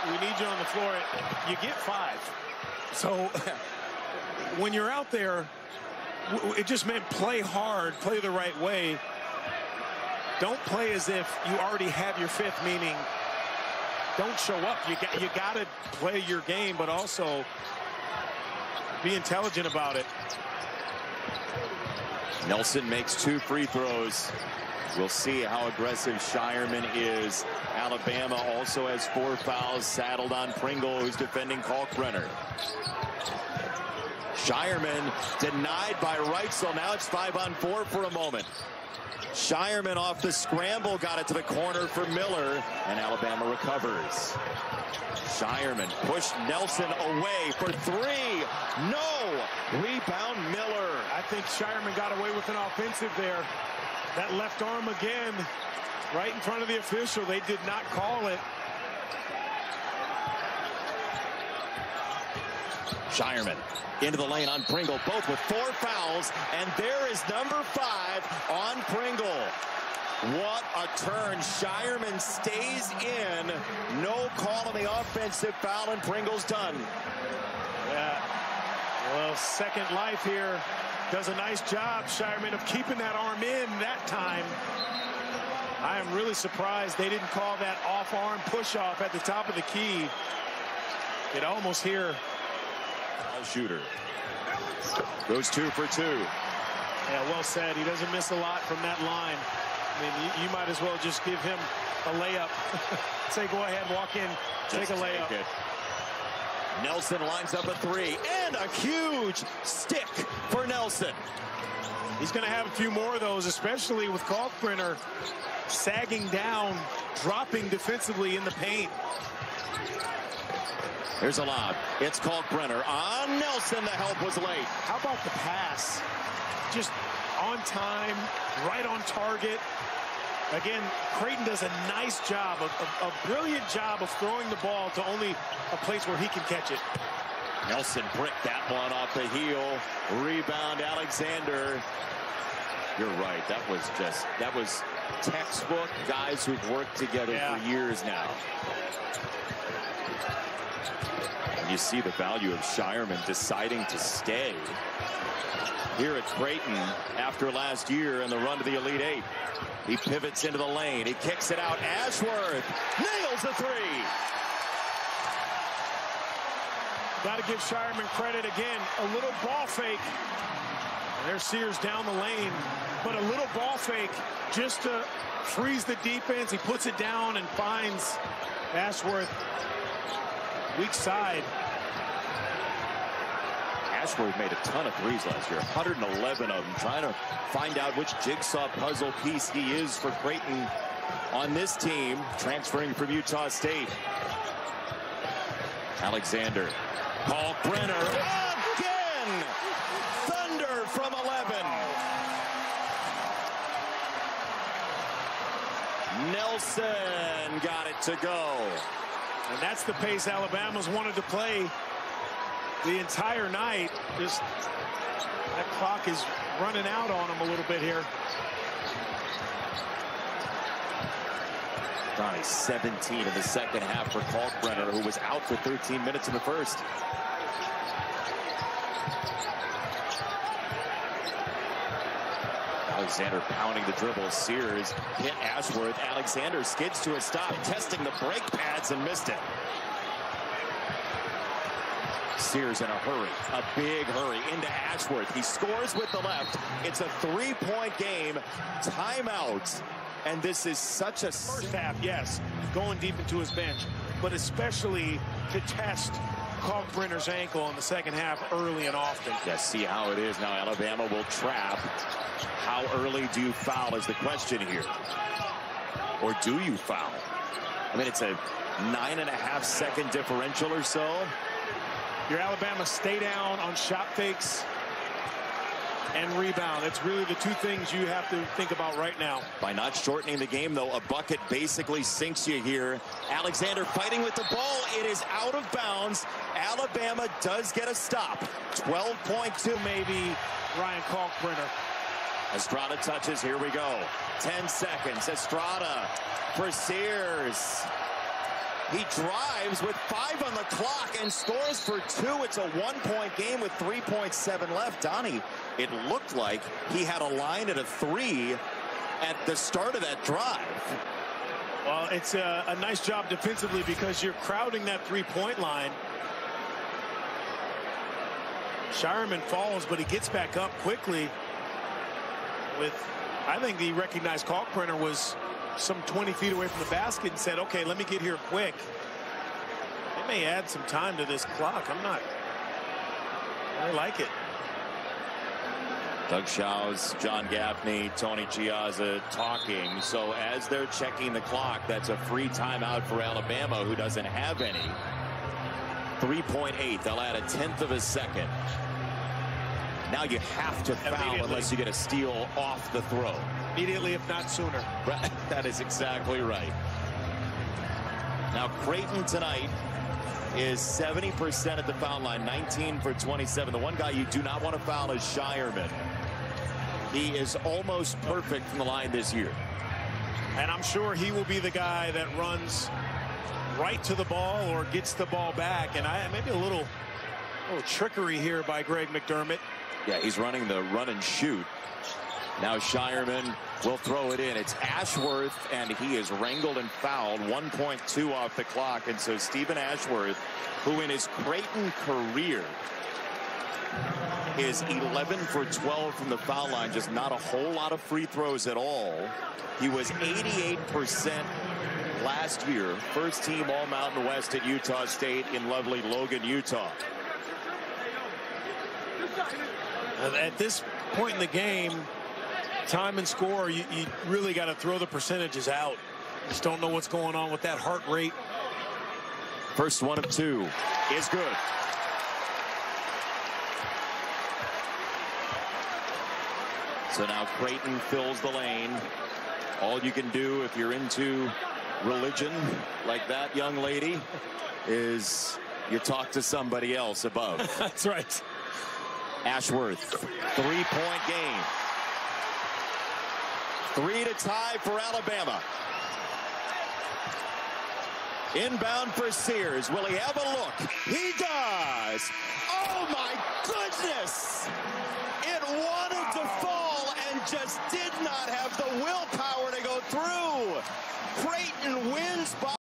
We need you on the floor. You get 5. So when you're out there, it just meant play hard, play the right way. Don't play as if you already have your 5th, meaning don't show up. You got to play your game, but also be intelligent about it. Nelson makes 2 free throws. We'll see how aggressive Shireman is. Alabama also has 4 fouls saddled on Pringle, who's defending Kalkbrenner. Shireman denied by Reitzel. Now it's 5-on-4 for a moment. Shireman off the scramble, got it to the corner for Miller, and Alabama recovers. Shireman pushed Nelson away for 3. No! Rebound Miller. I think Shireman got away with an offensive there. That left arm again, right in front of the official. They did not call it. Shireman into the lane on Pringle, both with 4 fouls, and there is number 5 on Pringle. What a turn. Shireman stays in. No call on the offensive foul, and Pringle's done. Yeah. Well, second life here. Does a nice job, Shireman, of keeping that arm in that time. I am really surprised they didn't call that off-arm push-off at the top of the key. It almost here. Shooter goes 2 for 2. Yeah, well said. He doesn't miss a lot from that line. I mean, you might as well just give him a layup. Say, go ahead, walk in, take a layup. Nelson lines up a 3, and a huge stick for Nelson. He's going to have a few more of those, especially with Kalkbrenner sagging down, dropping defensively in the paint. Here's a lob. It's Kalkbrenner on Nelson. The help was late. How about the pass? Just on time, right on target. Again, Creighton does a nice job, a brilliant job of throwing the ball to only a place where he can catch it. Nelson bricked that one off the heel. Rebound, Alexander. You're right. That was textbook guys who've worked together for years now. And you see the value of Shireman deciding to stay here at Creighton after last year in the run to the Elite 8. He pivots into the lane. He kicks it out. Ashworth nails the 3. Got to give Shireman credit again. A little ball fake. There's Sears down the lane, but a little ball fake just to freeze the defense. He puts it down and finds Ashworth weak side. Ashworth made a ton of threes last year, 111 of them, trying to find out which jigsaw puzzle piece he is for Creighton on this team, transferring from Utah State. Alexander, Kalkbrenner again! Thunder from 11. Nelson got it to go. And that's the pace Alabama's wanted to play the entire night. Just that clock is running out on them a little bit here. Ronnie, 17 in the second half for Kalkbrenner, who was out for 13 minutes in the first. Alexander pounding the dribble. Sears hit Ashworth. Alexander skids to a stop, testing the brake pads and missed it. Sears in a hurry, a big hurry into Ashworth. He scores with the left. It's a 3-point game. Timeout. And this is such a first half, yes, going deep into his bench, but especially to test Kalkbrenner's ankle in the second half early and often. Yeah, see how it is now. Alabama will trap. How early do you foul is the question here. Or do you foul? I mean, it's a 9.5-second differential or so. Your Alabama stay down on shot fakes and rebound. That's really the two things you have to think about right now. By not shortening the game, though, a bucket basically sinks you here. Alexander fighting with the ball. It is out of bounds. Alabama does get a stop. 12.2 maybe Ryan Kalkbrenner. Estrada touches. Here we go. 10 seconds. Estrada for Sears. He drives with 5 on the clock and scores for 2. It's a 1-point game with 3.7 left. Donnie, it looked like he had a line at a 3 at the start of that drive. Well, it's a nice job defensively because you're crowding that 3-point line. Shireman falls, but he gets back up quickly. I think he recognized Kalkbrenner was some 20 feet away from the basket and said, okay, let me get here quick. They may add some time to this clock. I like it. Doug Shows, John Gaffney, Tony Chiazza talking. So as they're checking the clock, that's a free timeout for Alabama, who doesn't have any. 3.8. They'll add a 1/10 of a second. Now you have to foul unless you get a steal off the throw. Immediately, if not sooner. Right. That is exactly right. Now Creighton tonight is 70% at the foul line, 19 for 27. The one guy you do not want to foul is Shireman. He is almost perfect from the line this year. And I'm sure he will be the guy that runs right to the ball or gets the ball back. And maybe a little trickery here by Greg McDermott. Yeah, he's running the run and shoot. Now Shireman will throw it in. It's Ashworth, and he is wrangled and fouled. 1.2 off the clock. And so Stephen Ashworth, who in his Creighton career is 11 for 12 from the foul line, just not a whole lot of free throws at all. He was 88% last year. First team All Mountain West at Utah State in lovely Logan, Utah. At this point in the game, time and score, you really got to throw the percentages out. Just don't know what's going on with that heart rate. First one of 2 is good. So now Creighton fills the lane. All you can do if you're into religion like that young lady is you talk to somebody else above. That's right. Ashworth, 3-point game. 3 to tie for Alabama. Inbound for Sears. Will he have a look? He does. Oh my goodness. It wanted to fall and just did not have the willpower to go through. Creighton wins by